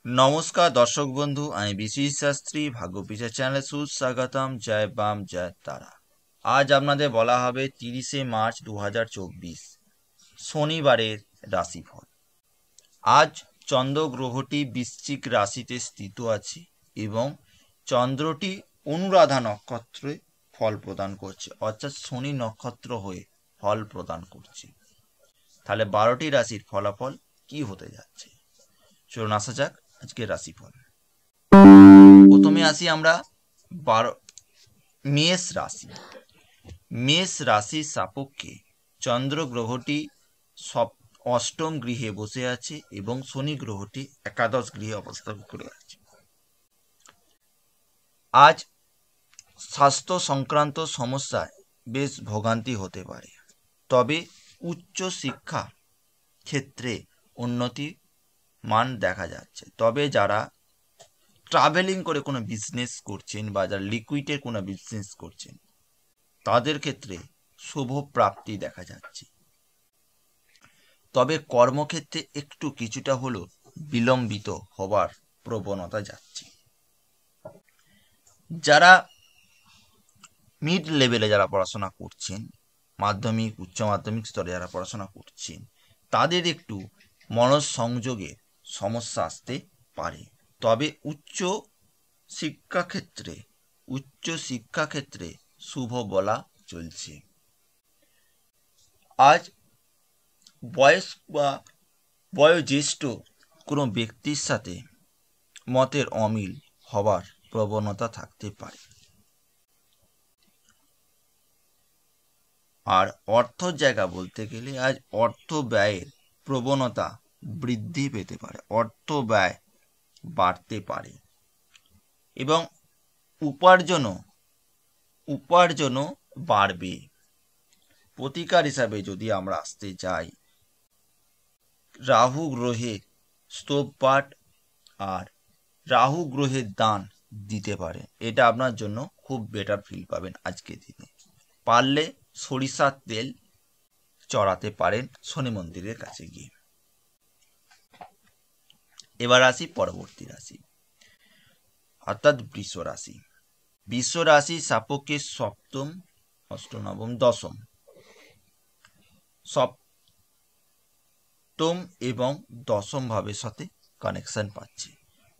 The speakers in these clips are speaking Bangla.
নমস্কার দর্শক বন্ধু, আমি বিশ্বজিৎ শাস্ত্রী ভাগ্যপিছা চ্যানেলে সুস্বাগতম। জয় বাম জয় তারা। আজ আপনাদের বলা হবে 30শে মার্চ 2024 শনিবারের রাশিফল। আজ চন্দ্র গ্রহটি বৃশ্চিক রাশিতে স্থিত আছে এবং চন্দ্রটি অনুরাধা নক্ষত্রে ফল প্রদান করছে, অর্থাৎ শনি নক্ষত্র হয়ে ফল প্রদান করছে। তাহলে 12টি রাশির ফলাফল কি হতে যাচ্ছে, চলুন আসা যাক আজকের রাশিফল। প্রথমে আসি আমরা মেষ রাশি। মেষ রাশির সাপেক্ষে চন্দ্র গ্রহটি অষ্টম গৃহে বসে আছে এবং শনি গ্রহটি একাদশ গৃহে অবস্থান করে আছে। আজ স্বাস্থ্য সংক্রান্ত সমস্যায় বেশ ভোগান্তি হতে পারে, তবে উচ্চ শিক্ষা ক্ষেত্রে উন্নতি মান দেখা যাচ্ছে। তবে যারা ট্রাভেলিং করে কোনো বিজনেস করছেন বা যারা লিকুইডের কোনো বিজনেস করছেন তাদের ক্ষেত্রে শুভ প্রাপ্তি দেখা যাচ্ছে। তবে কর্মক্ষেত্রে একটু কিছুটা হলেও বিলম্বিত হবার প্রবণতা যাচ্ছে। যারা মিড লেভেলে যারা পড়াশোনা করছেন, মাধ্যমিক উচ্চ মাধ্যমিক স্তরে যারা পড়াশোনা করছেন, তাদের একটু মনঃসংযোগের সমস্যা আসতে পারে। তবে উচ্চ শিক্ষাক্ষেত্রে শুভ বলা চলছে। আজ বয়স বা বয়োজ্যেষ্ঠ কোনো ব্যক্তির সাথে মতের অমিল হবার প্রবণতা থাকতে পারে। আর অর্থ জায়গা বলতে গেলে আজ অর্থ ব্যয়ের প্রবণতা বৃদ্ধি পেতে পারে, অর্থ ব্যয় বাড়তে পারে এবং উপার্জনও বাড়বে। প্রতিকার হিসাবে যদি আমরা আসতে যাই, রাহু গ্রহের স্তব পাঠ আর রাহু গ্রহের দান দিতে পারে, এটা আপনার জন্য খুব বেটার ফিল পাবেন। আজকের দিনে পারলে সরিষার তেল চড়াতে পারেন শনি মন্দিরের কাছে গিয়ে। এবার আসি পরবর্তী রাশি, অর্থাৎ বৃষ রাশি। বৃষ রাশির সাপেক্ষে সপ্তম, অষ্টম, নবম, দশম, সপ্তম এবং দশম ভাবের সাথে কানেকশন পাচ্ছে,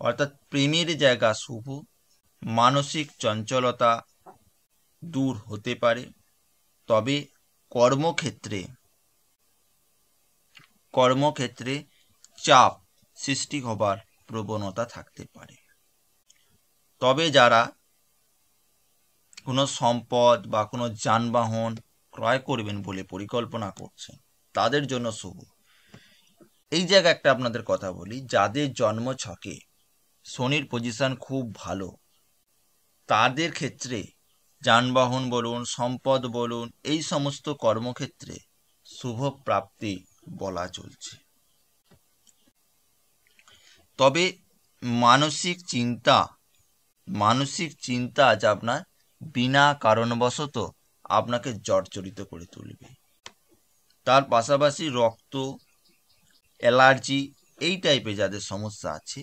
অর্থাৎ প্রেমের জায়গা শুভ, মানসিক চঞ্চলতা দূর হতে পারে। তবে কর্মক্ষেত্রে চাপ সৃষ্টি হবার প্রবণতা থাকতে পারে। তবে যারা কোনো সম্পদ বা কোনো যানবাহন ক্রয় করবেন বলে পরিকল্পনা করছেন তাদের জন্য শুভ। এই জায়গায় একটা আপনাদের কথা বলি, যাদের জন্ম ছকে শনির পজিশন খুব ভালো, তাদের ক্ষেত্রে যানবাহন বলুন, সম্পদ বলুন, এই সমস্ত কর্মক্ষেত্রে শুভ প্রাপ্তি বলা চলছে। তবে মানসিক চিন্তা আজ আপনার বিনা কারণবশত আপনাকে জর্জরিত করে তুলবে। তার পাশাপাশি রক্ত, অ্যালার্জি এই টাইপের যাদের সমস্যা আছে,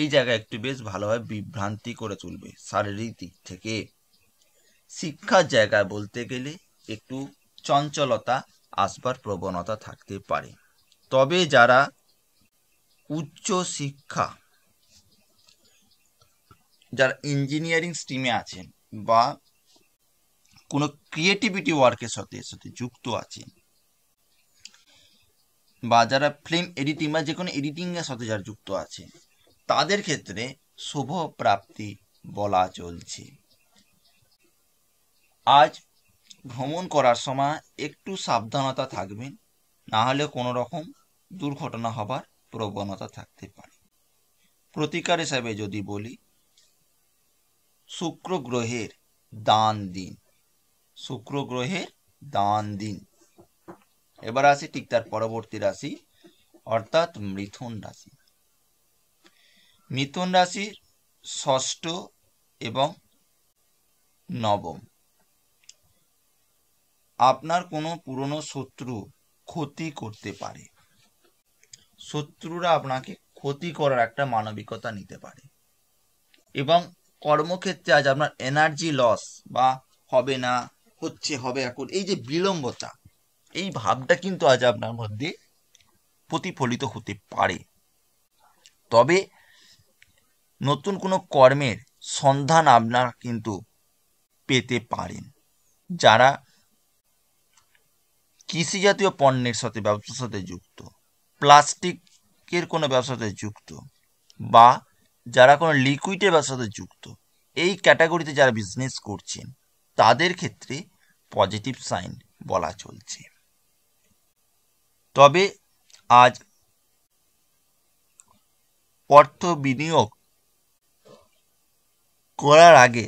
এই জায়গায় একটু বেশ ভালোভাবে বিভ্রান্তি করে তুলবে শারীরিক দিক থেকে। শিক্ষার জায়গায় বলতে গেলে একটু চঞ্চলতা আসবার প্রবণতা থাকতে পারে। তবে যারা উচ্চ শিক্ষা, যারা ইঞ্জিনিয়ারিং স্ট্রিমে আছেন বা কোনো ক্রিয়েটিভিটি ওয়ার্কের সাথে যুক্ত আছেন, বা যারা ফিল্ম এডিটিং বা যে কোনো এডিটিংয়ের সাথে যারা যুক্ত আছে, তাদের ক্ষেত্রে শুভ প্রাপ্তি বলা চলছে। আজ ভ্রমণ করার সময় একটু সাবধানতা থাকবেন, না হলে কোনো রকম দুর্ঘটনা হবার প্রবণতা থাকতে পারে। প্রতিকার হিসাবে যদি বলি, শুক্র গ্রহের দান দিন। এবার আসি ঠিক তার পরবর্তী রাশি, অর্থাৎ মিথুন রাশি। মিথুন রাশির ষষ্ঠ এবং নবম, আপনার কোনো পুরনো শত্রু ক্ষতি করতে পারে। শত্রুরা আপনাকে ক্ষতি করার একটা মানবিকতা নিতে পারে। এবং কর্মক্ষেত্রে আজ আপনার এনার্জি লস বা হবে না, হবে এখন, এই যে বিলম্বতা, এই ভাবটা কিন্তু আজ আপনার মধ্যে প্রতিফলিত হতে পারে। তবে নতুন কোনো কর্মের সন্ধান আপনার কিন্তু পেতে পারেন। যারা কৃষি জাতীয় পণ্যের সাথে ব্যবসার সাথে যুক্ত, প্লাস্টিকের কোনো ব্যবসার সাথে যুক্ত, বা যারা কোনো লিকুইডের ব্যবসার সাথে যুক্ত, এই ক্যাটাগরিতে যারা বিজনেস করছেন তাদের ক্ষেত্রে পজিটিভ সাইন বলা চলছে। তবে আজ অর্থ বিনিয়োগ করার আগে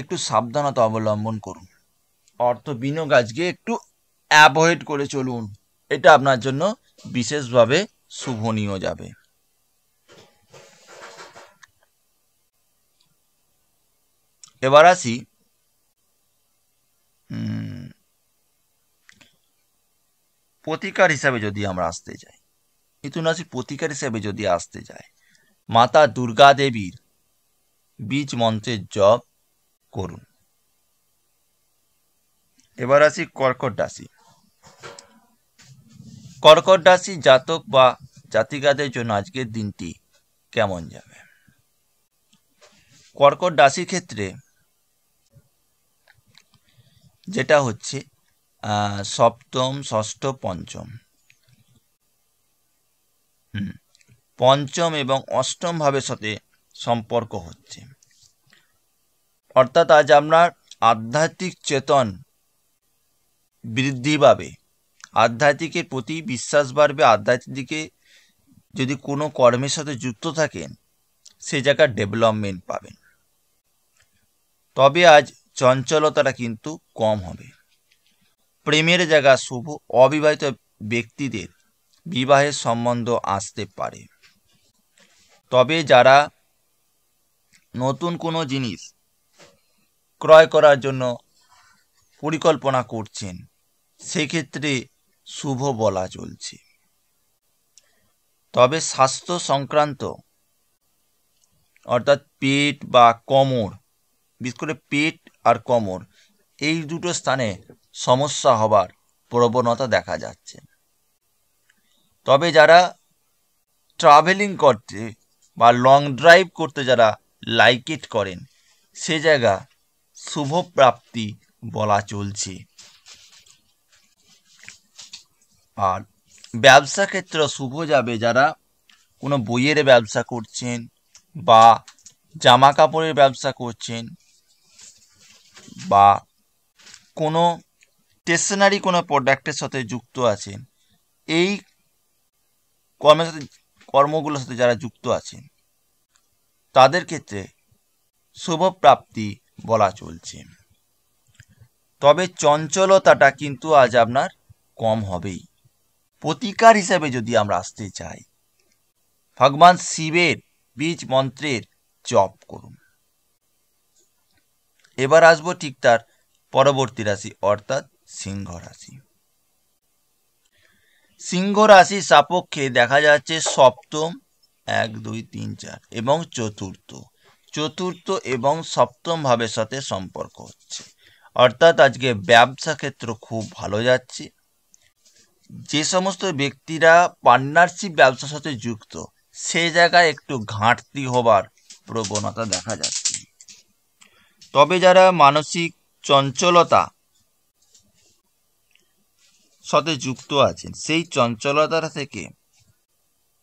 একটু সাবধানতা অবলম্বন করুন। অর্থ বিনিয়োগ আজকে একটু অ্যাভয়েড করে চলুন, এটা আপনার জন্য বিশেষভাবে শুভনীয় যাবে। এবার আসি প্রতিকার হিসাবে যদি আমরা আসতে যাই, মিথুন রাশি প্রতিকার হিসাবে যদি আসতে যাই, মাতা দুর্গা দেবীর বীজ মন্ত্রের জপ করুন। এবার আসি কর্কট রাশি। কর্কট রাশি জাতক বা জাতিকাদের জন্য আজকের দিনটি কেমন যাবে? কর্কট রাশির ক্ষেত্রে যেটা হচ্ছে সপ্তম, ষষ্ঠ, পঞ্চম, পঞ্চম এবং অষ্টম ভাবের সাথে সম্পর্ক হচ্ছে। অর্থাৎ আজ আপনার আধ্যাত্মিক চেতন বৃদ্ধি পাবে, আধ্যাত্মিকের প্রতি বিশ্বাস বাড়বে, আধ্যাত্মিকে যদি কোনো কর্মের সাথে যুক্ত থাকেন সে জায়গার ডেভেলপমেন্ট পাবেন। তবে আজ চঞ্চলতাটা কিন্তু কম হবে। প্রেমের জায়গা শুভ, অবিবাহিত ব্যক্তিদের বিবাহের সম্বন্ধ আসতে পারে। তবে যারা নতুন কোনো জিনিস ক্রয় করার জন্য পরিকল্পনা করছেন সেক্ষেত্রে শুভ বলা চলছে। তবে স্বাস্থ্য সংক্রান্ত অর্থাৎ পেট বা কোমর, বিশেষ করে পেট আর কোমর, এই দুটো স্থানে সমস্যা হবার প্রবণতা দেখা যাচ্ছে। তবে যারা ট্রাভেলিং করতে বা লং ড্রাইভ করতে যারা লাইক ইট করেন সে জায়গা শুভ প্রাপ্তি বলা চলছে। আর ব্যবসা ক্ষেত্র শুভ যাবে, যারা কোনো বইয়ের ব্যবসা করছেন বা জামা কাপড়ের ব্যবসা করছেন বা কোনো স্টেশনারি কোনো প্রোডাক্টের সাথে যুক্ত আছেন, এই কর্মগুলোর সাথে যারা যুক্ত আছেন তাদের ক্ষেত্রে শুভ প্রাপ্তি বলা চলছে। তবে চঞ্চলতাটা কিন্তু আজ আপনার কম হবেই। প্রতিকার হিসাবে যদি আমরা আসতে চাই, ভগবান শিবের বীজ মন্ত্রের জপ করুন। এবার আসবো ঠিক তার পরবর্তী রাশি অর্থাৎ সিংহ রাশি। সিংহ রাশির সাপেক্ষে দেখা যাচ্ছে সপ্তম, 1, 2, 3, 4 এবং চতুর্থ এবং সপ্তম ভাবের সাথে সম্পর্ক হচ্ছে। অর্থাৎ আজকে ব্যবসা ক্ষেত্র খুব ভালো যাচ্ছে। যে সমস্ত ব্যক্তিরা পার্টনারশিপ ব্যবসার সাথে যুক্ত সে জায়গায় একটু ঘাটতি হবার প্রবণতা দেখা যাচ্ছে। তবে যারা মানসিক চঞ্চলতা সাথে যুক্ত আছেন সেই চঞ্চলতা থেকে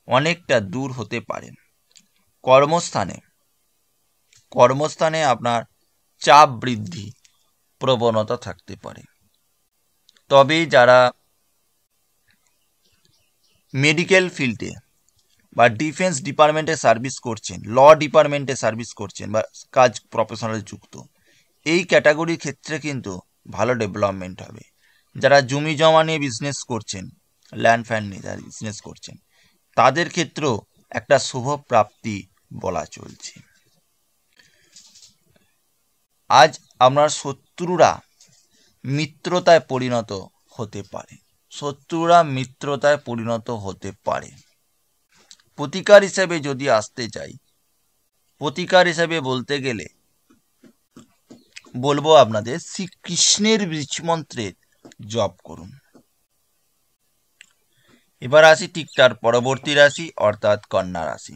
অনেকটা দূর হতে পারেন। কর্মস্থানে আপনার চাপ বৃদ্ধি প্রবণতা থাকতে পারে। তবে যারা মেডিকেল ফিল্ডে বা ডিফেন্স ডিপার্টমেন্টে সার্ভিস করছেন, ল ডিপার্টমেন্টে সার্ভিস করছেন বা কাজ প্রফেশনালে যুক্ত, এই ক্যাটাগরির ক্ষেত্রে কিন্তু ভালো ডেভেলপমেন্ট হবে। যারা জমি জমা নিয়ে বিজনেস করছেন, ল্যান্ড ফ্যান্ড নিয়ে যারা বিজনেস করছেন তাদের ক্ষেত্রেও একটা শুভ প্রাপ্তি বলা চলছে। আজ আপনার শত্রুরা মিত্রতায় পরিণত হতে পারে। প্রতিকার হিসেবে যদি আসতে চাই, প্রতিকার হিসেবে বলতে গেলে বলবো আপনাদের শ্রীকৃষ্ণের বীজ মন্ত্রের জপ করুন। এবার আসি ঠিক তার পরবর্তী রাশি অর্থাৎ কন্যা রাশি।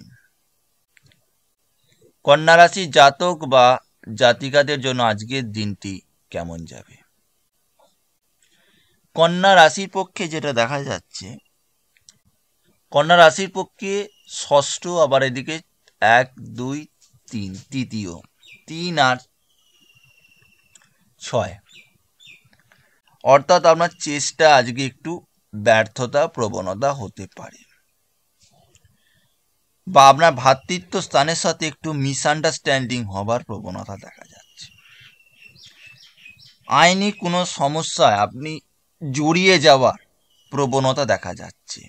কন্যা রাশি জাতক বা জাতিকাদের জন্য আজকের দিনটি কেমন যাবে? কন্যা রাশির পক্ষে যেটা দেখা যাচ্ছে, কন্যা রাশির পক্ষে ষষ্ঠ, আবার এদিকে 1, 2, 3 তৃতীয়, 3 আর 6, অর্থাৎ আপনার চেষ্টা আজকে একটু ব্যর্থতা প্রবণতা হতে পারে, বা আপনার ভ্রাতৃত্ব স্থানের সাথে একটু মিসআন্ডারস্ট্যান্ডিং হবার প্রবণতা দেখা যাচ্ছে। আইনি কোনো সমস্যায় আপনি জড়িয়ে যাওয়ার প্রবণতা দেখা যাচ্ছে।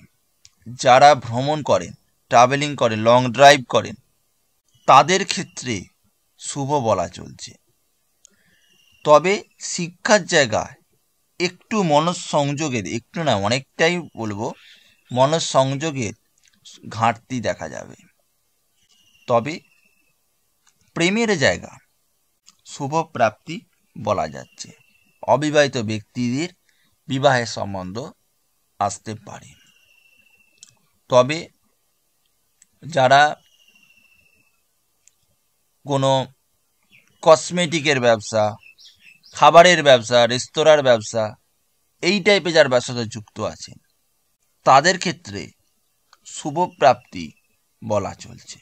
যারা ভ্রমণ করেন, ট্রাভেলিং করেন, লং ড্রাইভ করেন, তাদের ক্ষেত্রে শুভ বলা চলছে। তবে শিক্ষার জায়গায় একটু মনঃসংযোগের, একটু না অনেকটাই বলবো, মনঃসংযোগের ঘাটতি দেখা যাবে। তবে প্রেমের জায়গা শুভ প্রাপ্তি বলা যাচ্ছে। অবিবাহিত ব্যক্তিদের বিবাহের সম্বন্ধ আসতে পারে। তবে যারা কোনো কসমেটিকের ব্যবসা, খাবারের ব্যবসা, রেস্তোরাঁর ব্যবসা, এই টাইপের যার ব্যবসাতে যুক্ত আছেন, তাদের ক্ষেত্রে শুভ প্রাপ্তি বলা চলছে।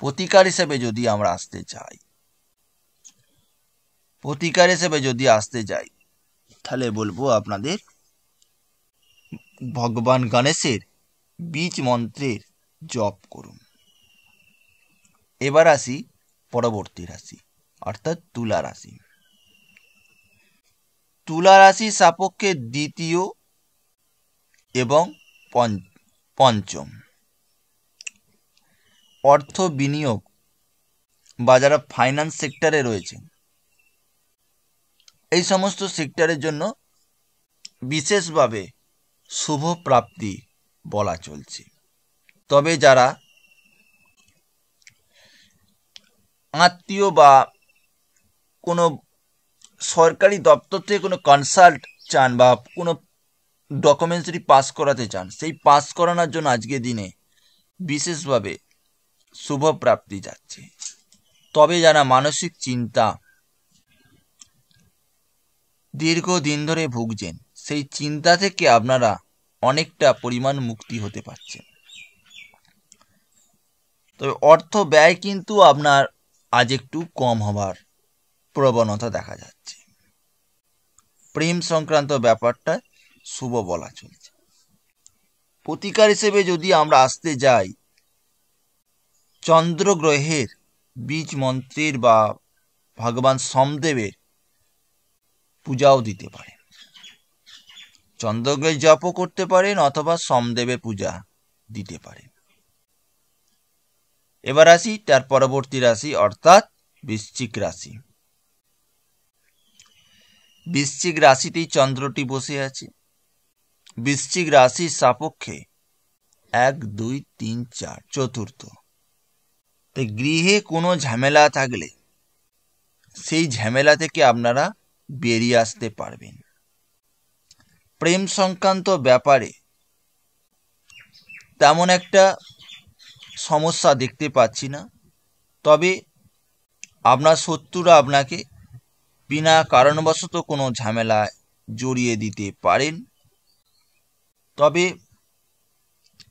প্রতিকার হিসেবে যদি আমরা আসতে চাই, প্রতিকার হিসেবে যদি আসতে যাই, তাহলে বলবো আপনাদের ভগবান গণেশের বীজ মন্ত্রের জপ করুন। এবার আসি পরবর্তী রাশি অর্থাৎ তুলা রাশি। তুলা রাশির সাপেক্ষে দ্বিতীয় এবং পঞ্চম, অর্থ বিনিয়োগ বা যারা ফাইন্যান্স সেক্টরে রয়েছেন, এই সমস্ত সেক্টরের জন্য বিশেষভাবে শুভ প্রাপ্তি বলা চলছে। তবে যারা আত্মীয় বা কোনো সরকারি দপ্তর থেকে কোনো কনসাল্ট চান বা কোনো ডকুমেন্টস যদি পাস করাতে চান, সেই পাস করানোর জন্য আজকের দিনে বিশেষভাবে শুভ প্রাপ্তি যাচ্ছে। তবে যারা মানসিক চিন্তা দীর্ঘদিন ধরে ভুগছেন, সেই চিন্তা থেকে আপনারা অনেকটা পরিমাণ মুক্তি হতে পারছেন। তবে অর্থ ব্যয় কিন্তু আপনার আজ একটু কম হবার প্রবণতা দেখা যাচ্ছে। প্রেম সংক্রান্ত ব্যাপারটা শুভ বলা চলছে। প্রতিকার হিসেবে যদি আমরা আসতে যাই, চন্দ্রগ্রহের বীজ মন্ত্রের বা ভগবান সোমদেবের পূজাও দিতে পারেন। চন্দ্রগ্রহের জপও করতে পারেন অথবা সোমদেবের পূজা দিতে পারেন। এবার আসি তার পরবর্তী রাশি অর্থাৎ বৃশ্চিক রাশি। বৃশ্চিক রাশিতেই চন্দ্রটি বসে আছে। বৃশ্চিক রাশির সাপেক্ষে 1, 2, 3, 4 চতুর্থ। তাই গৃহে কোনো ঝামেলা থাকলে সেই ঝামেলা থেকে আপনারা বেরিয়ে আসতে পারবেন। প্রেম সংক্রান্ত ব্যাপারে তেমন একটা সমস্যা দেখতে পাচ্ছি না। তবে আপনার শত্রুরা আপনাকে বিনা কারণবশত কোনো ঝামেলায় জড়িয়ে দিতে পারেন। তবে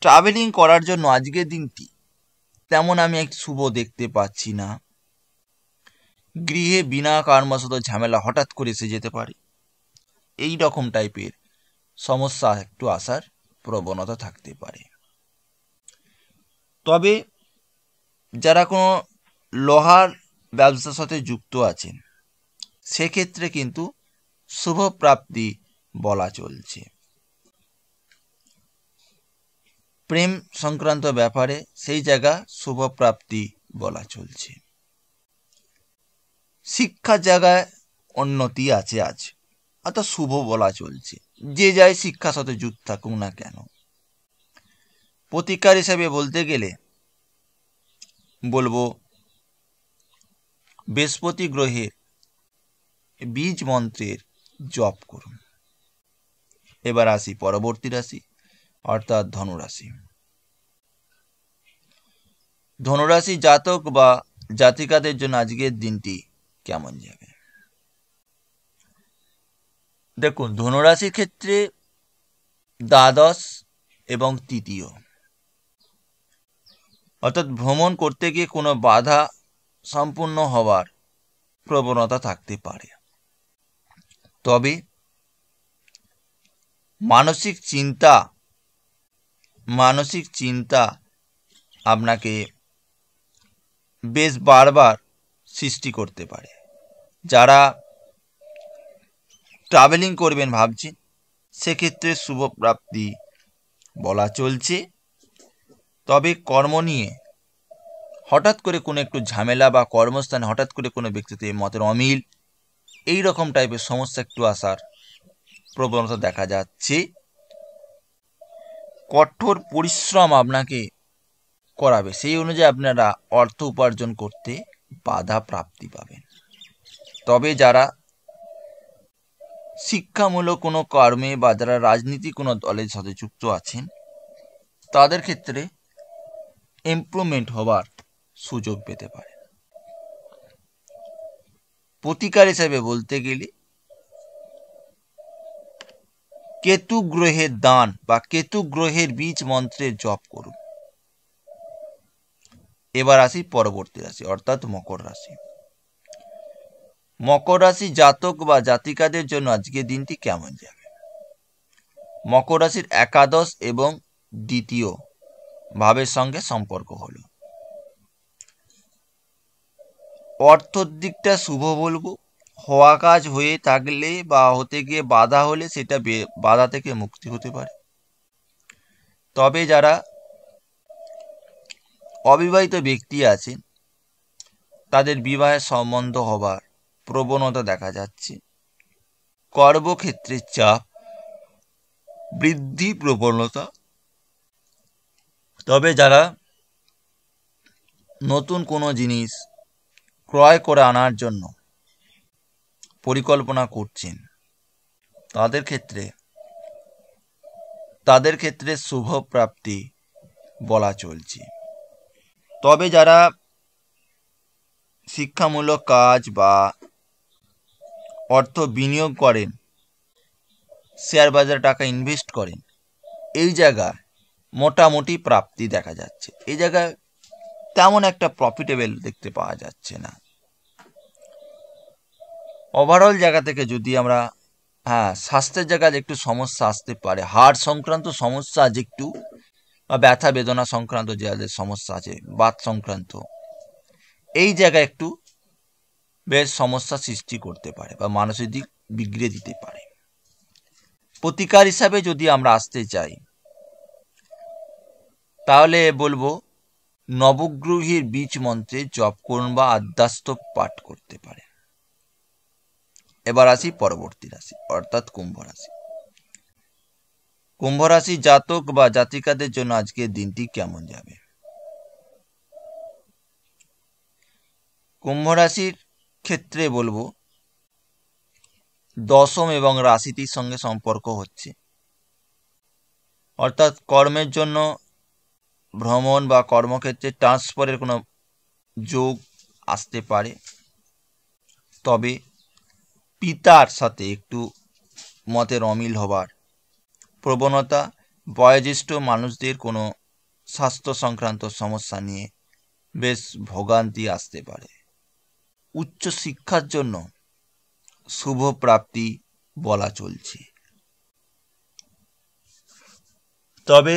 ট্রাভেলিং করার জন্য আজকের দিনটি তেমন আমি এক শুভ দেখতে পাচ্ছি না। গৃহে বিনা কারণবশত ঝামেলা হঠাৎ করে এসে যেতে পারে, এই রকম টাইপের সমস্যা একটু আসার প্রবণতা থাকতে পারে। তবে যারা কোনো লোহার ব্যবসার সাথে যুক্ত আছেন, সেক্ষেত্রে কিন্তু শুভ প্রাপ্তি বলা চলছে। প্রেম সংক্রান্ত ব্যাপারে সেই জায়গা শুভ প্রাপ্তি বলা চলছে। শিক্ষার জায়গায় উন্নতি আছে আজ, অর্থাৎ শুভ বলা চলছে। যে যাই শিক্ষার সাথে যুক্ত থাকুক না কেন, প্রতিকার হিসেবে বলতে গেলে বলবো বৃহস্পতি গ্রহের বীজ মন্ত্রের জপ করুন। এবার আসি পরবর্তী রাশি অর্থাৎ ধনুরাশি। ধনুরাশি জাতক বা জাতিকাদের জন্য আজকের দিনটি কেমন যাবে? দেখুন, ধনুরাশির ক্ষেত্রে দ্বাদশ এবং তৃতীয়, অর্থাৎ ভ্রমণ করতে গিয়ে কোনো বাধা সম্পূর্ণ হওয়ার প্রবণতা থাকতে পারে। তবে মানসিক চিন্তা আপনাকে বেশ বারবার সৃষ্টি করতে পারে। যারা ট্রাভেলিং করবেন ভাবছেন, সেক্ষেত্রে শুভ প্রাপ্তি বলা চলছে। তবে কর্ম নিয়ে হঠাৎ করে কোনো একটু ঝামেলা বা কর্মস্থানে হঠাৎ করে কোনো ব্যক্তিতে মতের অমিল, এই রকম টাইপের সমস্যা একটু আসার প্রবণতা দেখা যাচ্ছে। কঠোর পরিশ্রম আপনাকে করাবে, সেই অনুযায়ী আপনারা অর্থ উপার্জন করতে বাধা প্রাপ্তি পাবেন। তবে যারা শিক্ষামূলক কোনো কর্মে বা যারা রাজনীতি কোনো দলের সাথে যুক্ত আছেন, তাদের ক্ষেত্রে ইমপ্রুভমেন্ট হবার সুযোগ পেতে পারে। প্রতিকার হিসেবে বলতে গেলে কেতু গ্রহের দান বা কেতু গ্রহের বীজ মন্ত্রের জপ করুন। এবার আসি পরবর্তী রাশি অর্থাৎ মকর রাশি। মকর রাশি জাতক বা জাতিকাদের জন্য আজকের দিনটি কেমন যাবে? মকর রাশির একাদশ এবং দ্বিতীয় ভাবের সঙ্গে সম্পর্ক হলো। অর্থের দিকটা শুভ বলবো। হওয়া কাজ হয়ে থাকলে বা হতে গিয়ে বাধা হলে সেটা বাধা থেকে মুক্তি হতে পারে। তবে যারা অবিবাহিত ব্যক্তি আছেন, তাদের বিবাহের সম্বন্ধ হবার প্রবণতা দেখা যাচ্ছে। কর্মক্ষেত্রে চাপ বৃদ্ধি প্রবণতা। তবে যারা নতুন কোনো জিনিস ক্রয় করে আনার জন্য পরিকল্পনা করছেন, তাদের ক্ষেত্রে শুভ প্রাপ্তি বলা চলছে। তবে যারা শিক্ষামূলক কাজ বা অর্থ বিনিয়োগ করেন, শেয়ার বাজারে টাকা ইনভেস্ট করেন, এই জায়গায় মোটামুটি প্রাপ্তি দেখা যাচ্ছে। এই জায়গায় তেমন একটা প্রফিটেবল দেখতে পাওয়া যাচ্ছে না। ওভারঅল জায়গা থেকে যদি আমরা স্বাস্থ্যের জায়গায় একটু সমস্যা আসতে পারে। হার্ট সংক্রান্ত সমস্যা আজ একটু, বা ব্যথা বেদনা সংক্রান্ত যাদের সমস্যা আছে, বাত সংক্রান্ত, এই জায়গায় একটু বেশ সমস্যা সৃষ্টি করতে পারে বা মানসিক দিক বিগড়ে দিতে পারে। প্রতিকার হিসাবে যদি আমরা আসতে চাই, তাহলে বলবো নবগ্রহের বীজ মন্ত্রে জপ করুন বা আদ্যাস্ত পাঠ করতে পারে। এবার আসি পরবর্তী রাশি অর্থাৎ কুম্ভ রাশি। কুম্ভ রাশি জাতক বা জাতিকাদের জন্য আজকের দিনটি কেমন যাবে? কুম্ভ রাশির ক্ষেত্রে বলবো দশম এবং রাশিটির সঙ্গে সম্পর্ক হচ্ছে, অর্থাৎ কর্মের জন্য ভ্রমণ বা কর্মক্ষেত্রে ট্রান্সফারের কোনো যোগ আসতে পারে। তবে পিতার সাথে একটু মতের অমিল হবার প্রবণতা, বয়োজ্যেষ্ঠ মানুষদের কোনো স্বাস্থ্য সংক্রান্ত সমস্যা নিয়ে বেশ ভোগান্তি আসতে পারে। উচ্চ শিক্ষার জন্য শুভ প্রাপ্তি বলা চলছে। তবে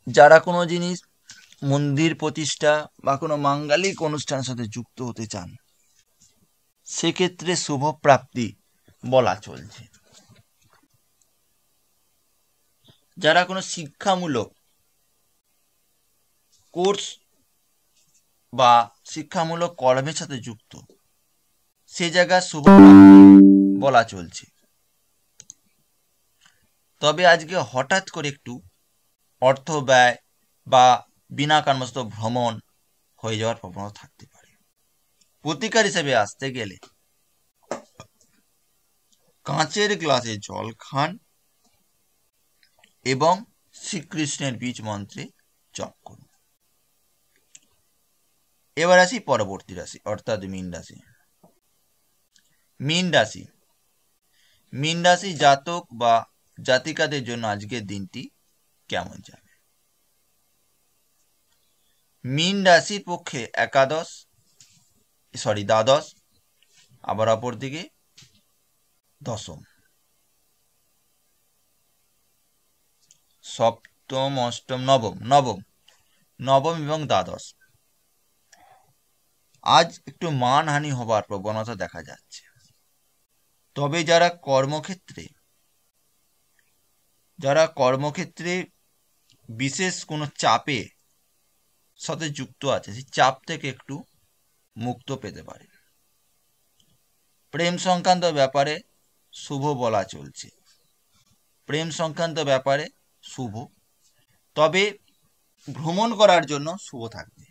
যারা কোনো জিনিস মন্দির প্রতিষ্ঠা বা কোনো মাঙ্গলিক অনুষ্ঠানের সাথে যুক্ত হতে চান, সেক্ষেত্রে শুভ প্রাপ্তি বলা চলছে। যারা কোনো শিক্ষামূলক কোর্স বা শিক্ষামূলক কর্মের সাথে যুক্ত, সে জায়গায় শুভ প্রাপ্তি বলা চলছে। তবে আজকে হঠাৎ করে একটু অর্থ ব্যয় বা বিনা কারণবশত ভ্রমণ হয়ে যাওয়ার প্রবণতা থাকতে পারে। প্রতিকার হিসেবে আসতে গেলে কাঁচের গ্লাসে জল খান এবং শ্রীকৃষ্ণের বীজ মন্ত্রে জপ করুন। এবার আসি পরবর্তী রাশি অর্থাৎ মীন রাশি। মীন রাশি মীন রাশি জাতক বা জাতিকাদের জন্য আজকের দিনটি কেমন যাবে? মীন রাশির পক্ষে দ্বাদশ, আবার অপরদিকে দশম, সপ্তম, অষ্টম, নবম এবং দ্বাদশ। আজ একটু মানহানি হবার প্রবণতা দেখা যাচ্ছে। তবে যারা কর্মক্ষেত্রে বিশেষ কোনো চাপে সাথে যুক্ত আছে, সেই চাপ থেকে একটু মুক্ত পেতে পারে। প্রেম সংক্রান্ত ব্যাপারে শুভ বলা চলছে। প্রেম সংক্রান্ত ব্যাপারে শুভ, তবে ভ্রমণ করার জন্য শুভ থাকবে।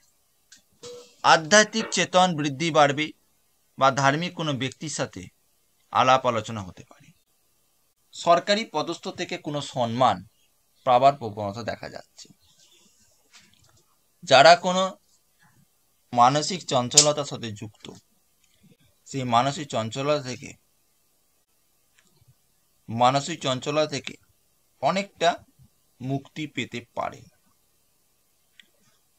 আধ্যাত্মিক চেতন বৃদ্ধি বাড়বে বা ধার্মিক কোনো ব্যক্তির সাথে আলাপ আলোচনা হতে পারে। সরকারি পদস্থ থেকে কোনো সম্মান পাওয়ার প্রবণতা দেখা যাচ্ছে। যারা কোনো মানসিক চঞ্চলতার সাথে যুক্ত, সেই মানসিক চঞ্চলতা থেকে অনেকটা মুক্তি পেতে পারে।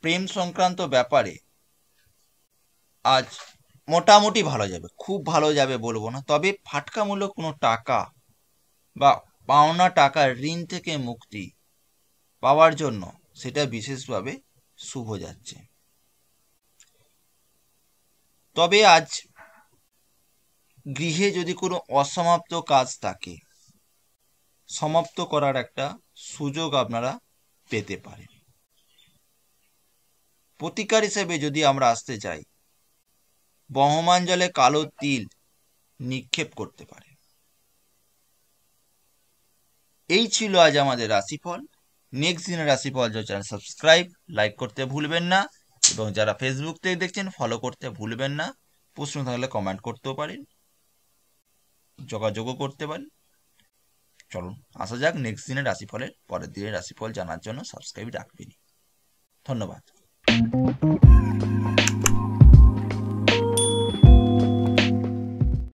প্রেম সংক্রান্ত ব্যাপারে আজ মোটামুটি ভালো যাবে, খুব ভালো যাবে বলবো না, তবে ফাটকামূলক কোনো টাকা বা পাওনা টাকার ঋণ থেকে মুক্তি পাওয়ার জন্য সেটা বিশেষভাবে শুভ যাচ্ছে। তবে আজ গৃহে যদি কোনো অসমাপ্ত কাজ থাকে, সমাপ্ত করার একটা সুযোগ আপনারা পেতে পারেন। প্রতিকার হিসেবে যদি আমরা আসতে চাই, বহমান জলে কালো তিল নিক্ষেপ করতে পারে। এই ছিল আজ আমাদের রাশিফল। নেক্সট দিনের রাশিফল চ্যানেল সাবস্ক্রাইব, লাইক করতে ভুলবেন না, এবং যারা ফেসবুক থেকে দেখছেন ফলো করতে ভুলবেন না। প্রশ্ন থাকলে কমেন্ট করতেও পারেন, যোগাযোগও করতে পারেন। চলুন আসা যাক নেক্সট দিনের রাশিফলের। পরের দিনের রাশিফল জানার জন্য সাবস্ক্রাইব রাখবেন। ধন্যবাদ।